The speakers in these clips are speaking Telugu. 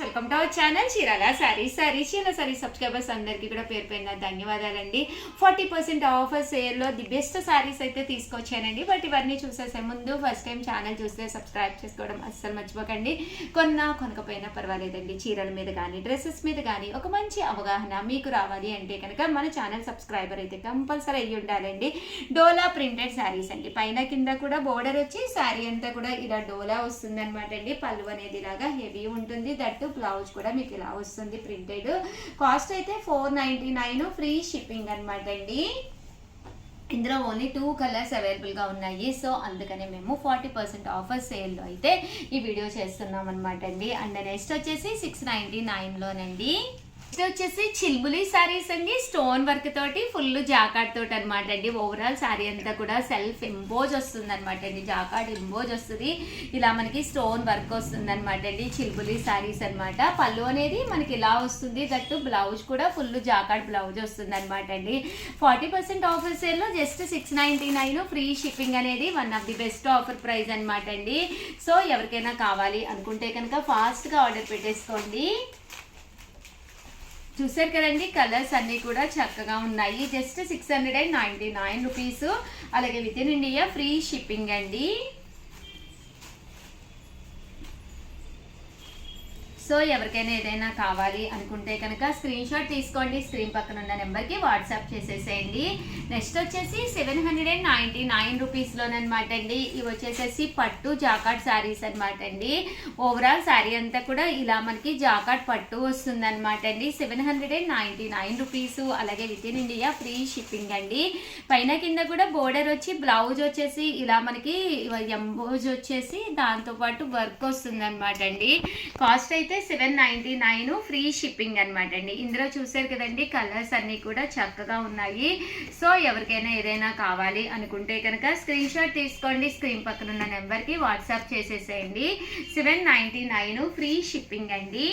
Welcome to our channel Chirala saris. Chirala saris subscribers అందరికీ కూడా పేరు పైన ధన్యవాదాలండి. 40% ఆఫర్ సేల్లో ది బెస్ట్ సారీస్ అయితే తీసుకొచ్చానండి. బట్ ఇవన్నీ చూసేసే ముందు ఫస్ట్ టైం ఛానల్ చూస్తే సబ్స్క్రైబ్ చేసుకోవడం అస్సలు మర్చిపోకండి. కొనకపోయినా పర్వాలేదండి, చీరల మీద కానీ డ్రెస్సెస్ మీద కానీ ఒక మంచి అవగాహన మీకు రావాలి అంటే కనుక మన ఛానల్ సబ్స్క్రైబర్ అయితే కంపల్సరీ అయ్యి ఉండాలండి. డోలా ప్రింటెడ్ శారీస్ అండి, పైన కింద కూడా బోర్డర్ వచ్చి శారీ అంతా కూడా ఇలా డోలా వస్తుంది అనమాట అండి. పళ్ళు అనేది ఇలాగా హెవీ ఉంటుంది, దట్టు బ్లౌజ్ కూడా మీకు ఇలా వస్తుంది ప్రింటెడ్. కాస్ట్ అయితే 499, ఫ్రీ షిప్పింగ్ అనమాట అండి. ఇందులో ఓన్లీ 2 కలర్స్ అవైలబుల్గా ఉన్నాయి. సో అందుకనే మేము 40% ఆఫర్ సేల్లో అయితే ఈ వీడియో చేస్తున్నాం అనమాట అండి. అండ్ నెక్స్ట్ వచ్చేసి 699లోనండి. ఇది వచ్చేసి చిల్బులి సారీస్ అండి, స్టోన్ వర్క్ తోటి ఫుల్ జాకాట్ తోటి అనమాట అండి. ఓవరాల్ సారీ అంతా కూడా సెల్ఫ్ ఎంబోజ్ వస్తుంది అనమాట అండి, జాకాట్ ఎంబోజ్ వస్తుంది. ఇలా మనకి స్టోన్ వర్క్ వస్తుంది అనమాట అండి. చిల్బులి సారీస్ అనమాట. పళ్ళు అనేది మనకి ఇలా వస్తుంది, దట్టు బ్లౌజ్ కూడా ఫుల్ జాకాట్ బ్లౌజ్ వస్తుంది అనమాట అండి. 40% ఆఫర్ సేల్లో జస్ట్ 699, ఫ్రీ షిప్పింగ్ అనేది one of the best offer price అనమాట అండి. సో ఎవరికైనా కావాలి అనుకుంటే కనుక ఫాస్ట్గా ఆర్డర్ పెట్టేసుకోండి. చూసారు కదండి, కలర్స్ అన్నీ కూడా చక్కగా ఉన్నాయి. Just 699 rupees. అలాగే with in India free shipping అండి. సో ఎవరికైనా ఏదైనా కావాలి అనుకుంటే కనుక స్క్రీన్ షాట్ తీసుకోండి, స్క్రీన్ పక్కన ఉన్న నెంబర్కి వాట్సాప్ చేసేసేయండి. నెక్స్ట్ వచ్చేసి 799 రూపీస్లోనమాట అండి. ఇవి వచ్చేసేసి పట్టు జాకాట్ శారీస్ అనమాట అండి. ఓవరాల్ శారీ అంతా కూడా ఇలా మనకి జాకాట్ పట్టు వస్తుంది అనమాట అండి. 799 రూపీస్. అలాగే with in India free shipping అండి. పైన కింద కూడా బోర్డర్ వచ్చి బ్లౌజ్ వచ్చేసి ఇలా మనకి ఎంబోజ్ వచ్చేసి దాంతోపాటు వర్క్ వస్తుంది అనమాట అండి. కాస్ట్ అయితే 799, ఫ్రీ షిప్పింగ్ అనమాట అండి. ఇందులో చూసారు కదండి, కలర్స్ అన్నీ కూడా చక్కగా ఉన్నాయి. సో ఎవరికైనా ఏదైనా కావాలి అనుకుంటే కనుక స్క్రీన్ షాట్ తీసుకోండి, స్క్రీన్ పక్కన ఉన్న నెంబర్కి వాట్సాప్ చేసేసేయండి. 799, ఫ్రీ షిప్పింగ్ అండి.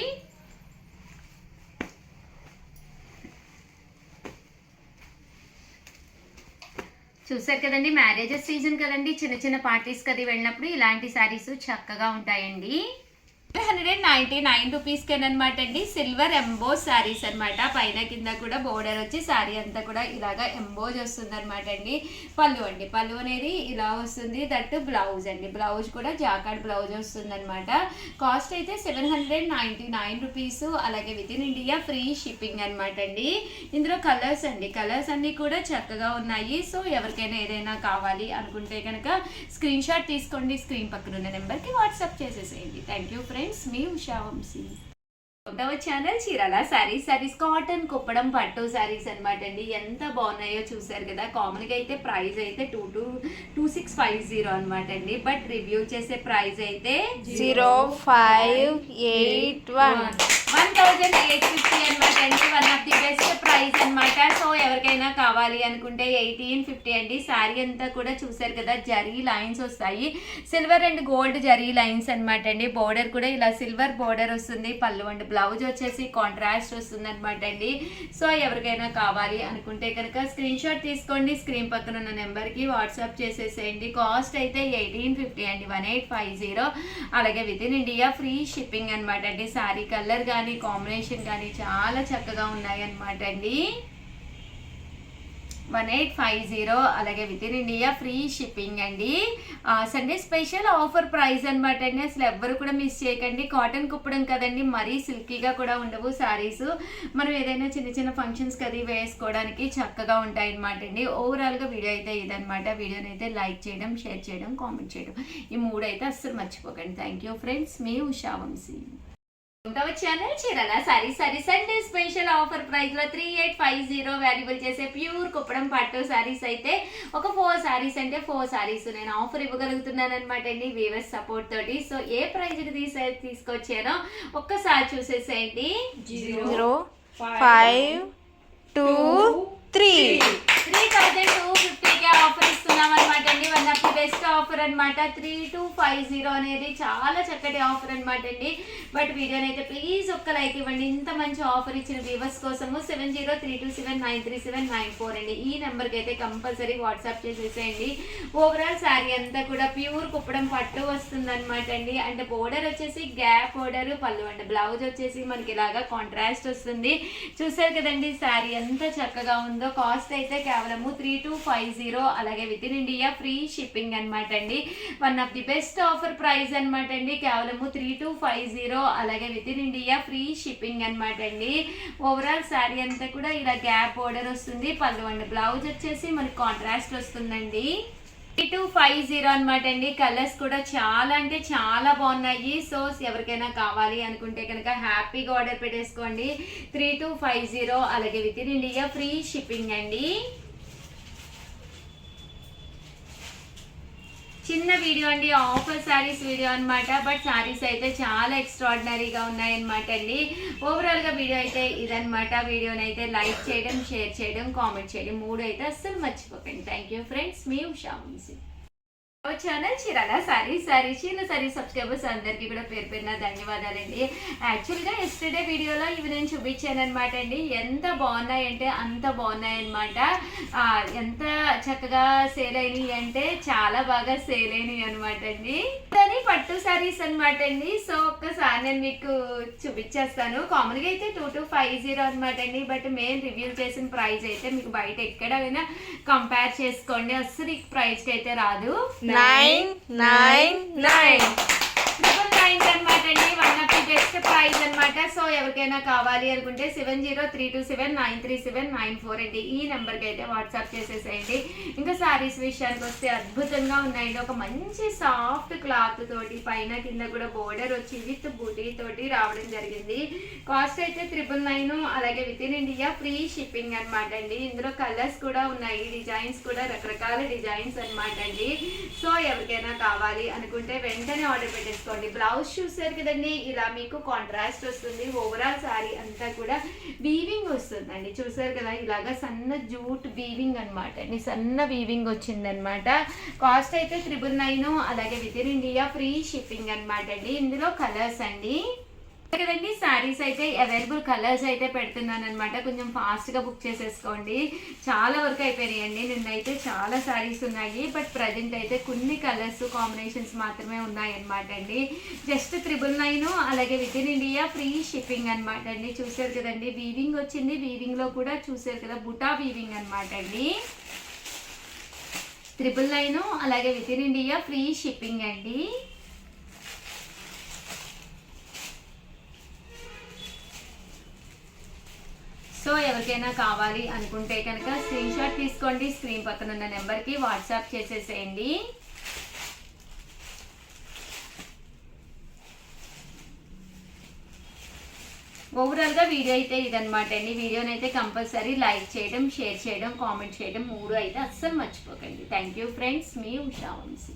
చూసారు కదండి, మ్యారేజెస్ సీజన్ కదండి, చిన్న చిన్న పార్టీస్కి అది వెళ్ళినప్పుడు ఇలాంటి శారీస్ చక్కగా ఉంటాయండి. 199 రూపీస్కేనమాట అండి. సిల్వర్ ఎంబోజ్ శారీస్ అనమాట. పైన కింద కూడా బోర్డర్ వచ్చి శారీ అంతా కూడా ఇలాగా ఎంబోజ్ వస్తుంది అనమాట అండి. పళ్ళు అండి, పళ్ళు అనేది ఇలా వస్తుంది, దట్టు బ్లౌజ్ అండి, బ్లౌజ్ కూడా జాకాట్ బ్లౌజ్ వస్తుంది అనమాట. కాస్ట్ అయితే 799 రూపీస్. అలాగే with in India free shipping అనమాట అండి. ఇందులో కలర్స్ అండి, కలర్స్ అన్నీ కూడా చక్కగా ఉన్నాయి. సో ఎవరికైనా ఏదైనా కావాలి అనుకుంటే కనుక స్క్రీన్ షాట్ తీసుకోండి, స్క్రీన్ పక్కన ఉన్న నెంబర్కి వాట్సాప్ చేసేసేయండి. థ్యాంక్ యూ ఫ్రెండ్స్, మీ ఉషా వంశీ. ఛానల్ చీరాల సారీస్ కాటన్ కుప్పడం పట్టు సారీస్ అనమాట అండి. ఎంత బాగున్నాయో చూసారు కదా. కామన్ గా అయితే ప్రైస్ అయితే 2650 అనమాట అండి. బట్ రివ్యూ చేసే ప్రైస్ అయితే 1850 అనమాట అండి. One of the best price అనమాట. సో ఎవరికైనా కావాలి అనుకుంటే 1850 అండి. శారీ అంతా కూడా చూసారు కదా, జరీ లైన్స్ వస్తాయి, silver and gold zari lines అనమాట అండి. బోర్డర్ కూడా ఇలా సిల్వర్ బోర్డర్ వస్తుంది. పళ్ళు అండ్ బ్లౌజ్ వచ్చేసి కాంట్రాస్ట్ వస్తుంది అనమాట అండి. సో ఎవరికైనా కావాలి అనుకుంటే కనుక స్క్రీన్ షాట్ తీసుకోండి, స్క్రీన్ పక్కన ఉన్న నెంబర్కి వాట్సాప్ చేసేసేయండి. కాస్ట్ అయితే 1850 అండి, 1850. అలాగే with in India free shipping అనమాట అండి. శారీ కలర్ కానీ కాంబినేషన్ కానీ చాలా చక్కగా ఉన్నాయి అనమాట అండి. 1850. అలాగే with in India free shipping అండి. సండే స్పెషల్ ఆఫర్ ప్రైస్ అనమాట అండి. అసలు ఎవ్వరు కూడా మిస్ చేయకండి. కాటన్ కుప్పడం కదండి, మరీ సిల్కీగా కూడా ఉండవు శారీస్. మనం ఏదైనా చిన్న చిన్న ఫంక్షన్స్కి అది వేసుకోవడానికి చక్కగా ఉంటాయి అనమాట అండి. ఓవరాల్గా వీడియో అయితే ఇదనమాట. వీడియోని అయితే లైక్ చేయడం, షేర్ చేయడం, కామెంట్ చేయడం, ఈ 3 అయితే అస్సలు మర్చిపోకండి. థ్యాంక్ యూ ఫ్రెండ్స్, మీ Usha Vamshi. Channel Chirala saree Sunday special offer price లో 3850 వాల్యుబుల్ చేసే ప్యూర్ కుప్పడం పట్టు సారీస్ అయితే ఒక 4 సారీస్ అంటే 4 సారీస్ నేను ఆఫర్ ఇవ్వగలుగుతున్నాను అనమాట అండి, వీవర్స్ సపోర్ట్ తోటి. సో ఏ ప్రైజ్ తీసుకొచ్చానో ఒక్కసారి చూసేసేయండి. 0 5 2 3 3250కే ఆఫర్ ఇస్తున్నాం అనమాట అండి. One of the best offer అనమాట. 3250 అనేది చాలా చక్కటి ఆఫర్ అనమాట అండి. బట్ వీడియోని అయితే ప్లీజ్ ఒక్క లైక్ ఇవ్వండి. ఇంత మంచి ఆఫర్ ఇచ్చిన వ్యూవర్స్ కోసము 7032793794 అండి. ఈ నెంబర్కి అయితే కంపల్సరీ వాట్సాప్ చేసేసేయండి. ఓవరాల్ శారీ అంతా కూడా ప్యూర్ కుప్పడం పట్టు వస్తుంది అనమాట అండి. అంటే బోర్డర్ వచ్చేసి గ్యాప్ బోర్డర్, పళ్ళు అండి. బ్లౌజ్ వచ్చేసి మనకి ఇలాగా కాంట్రాస్ట్ వస్తుంది. చూసారు కదండి శారీ ఎంత చక్కగా ఉందో. కాస్ట్ అయితే కేవలము 3250, అలాగే with in India free shipping అనమాట అండి. One of the best offer price అనమాట అండి. కేవలము 3250, అలాగే with in India free shipping అనమాట అండి. ఓవరాల్ శారీ అంతా కూడా ఇలా గ్యాప్ బోర్డర్ వస్తుంది. పళ్ళు అండి. బ్లౌజ్ వచ్చేసి మనకి కాంట్రాస్ట్ వస్తుందండి. 3250 అనమాట అండి. కలర్స్ కూడా చాలా అంటే చాలా బాగున్నాయి. సో ఎవరికైనా కావాలి అనుకుంటే కనుక హ్యాపీగా ఆర్డర్ పెట్టేసుకోండి. 3250, అలాగే with in India free shipping అండి. చిన్న వీడియో అండి, ఆఫర్ శారీస్ వీడియో అనమాట. బట్ శారీస్ అయితే చాలా ఎక్స్ట్రాడినరీగా ఉన్నాయన్నమాట అండి. ఓవరాల్గా వీడియో అయితే ఇదనమాట. వీడియోని అయితే లైక్ చేయడం, షేర్ చేయడం, కామెంట్ చేయడం 3 అయితే అస్సలు మర్చిపోకండి. థ్యాంక్ యూ ఫ్రెండ్స్, మీ ఉషా వంశీ. ఛానల్ చీరాల సారీ సబ్స్క్రైబర్స్ అందరికీ కూడా పేరు పేరున ధన్యవాదాలండి. యాక్చువల్గా ఎస్టర్డే వీడియోలో ఇవి నేను చూపించాను అనమాట అండి. ఎంత బాగున్నాయంటే అంత బాగున్నాయన్నమాట. ఎంత చక్కగా సేల్ అయినాయి అంటే చాలా బాగా సేల్ అయినాయి అనమాట అండి. దాని పట్టు శారీస్ అనమాట అండి. సో ఒక్కసారి నేను మీకు చూపించేస్తాను. కామన్గా అయితే 2250 అనమాట అండి. బట్ మేము రివ్యూ చేసిన ప్రైస్ అయితే మీకు బయట ఎక్కడైనా కంపేర్ చేసుకోండి, అస్సలు ఈ ప్రైస్కి అయితే రాదు. 999 అనమాట అండి. One of the best price అనమాట. సో ఎవరికైనా కావాలి అనుకుంటే 7032793794 అండి. ఈ నెంబర్కి అయితే వాట్సాప్ చేసేసేయండి. ఇంకా శారీస్ విషయానికి వస్తే అద్భుతంగా ఉన్నాయండి. ఒక మంచి సాఫ్ట్ క్లాత్ తోటి పైన కింద కూడా బోర్డర్ వచ్చి విత్ బూటీ తోటి రావడం జరిగింది. కాస్ట్ అయితే 999, అలాగే with in India free shipping అనమాట అండి. ఇందులో కలర్స్ కూడా ఉన్నాయి, డిజైన్స్ కూడా రకరకాల డిజైన్స్ అనమాట అండి. సో ఎవరికైనా కావాలి అనుకుంటే వెంటనే ఆర్డర్ పెట్టేసుకోండి. బ్లౌజ్ చూసారు కదండి, ఇలా మీకు కాంట్రాస్ట్ వస్తుంది. ఓవరాల్ శారీ అంతా కూడా వీవింగ్ వస్తుందండి. చూసారు కదా, ఇలాగా సన్న జూట్ వీవింగ్ అనమాట అండి. సన్న వీవింగ్ వచ్చిందనమాట. కాస్ట్ అయితే 999, అలాగే with in India free shipping అనమాట అండి. ఇందులో కలర్స్ అండి కదండి. శారీస్ అయితే అవైలబుల్ కలర్స్ అయితే పెడుతున్నాను అనమాట. కొంచెం ఫాస్ట్గా బుక్ చేసేసుకోండి. చాలా వరకు అయిపోయినాయండి. నిన్నైతే చాలా శారీస్ ఉన్నాయి. బట్ ప్రజెంట్ అయితే కొన్ని కలర్స్ కాంబినేషన్స్ మాత్రమే ఉన్నాయన్నమాట అండి. జస్ట్ 999, అలాగే with in India free shipping అనమాట అండి. చూసారు కదండి, వీవింగ్ వచ్చింది. వీవింగ్లో కూడా చూసారు కదా, బుటా వీవింగ్ అనమాట అండి. 999, అలాగే with in India free shipping అండి. సో ఎవరికైనా కావాలి అనుకుంటే కనుక స్క్రీన్ షాట్ తీసుకోండి. స్క్రీన్ పక్కన ఉన్న నెంబర్కి వాట్సాప్ చేసేసేయండి. ఓవరాల్గా వీడియో అయితే ఇదనమాట అండి. వీడియోని అయితే కంపల్సరీ లైక్ చేయడం, షేర్ చేయడం, కామెంట్ చేయడం 3 అయితే అస్సలు మర్చిపోకండి. థ్యాంక్ యూ ఫ్రెండ్స్, మీ ఉషా వంశీ.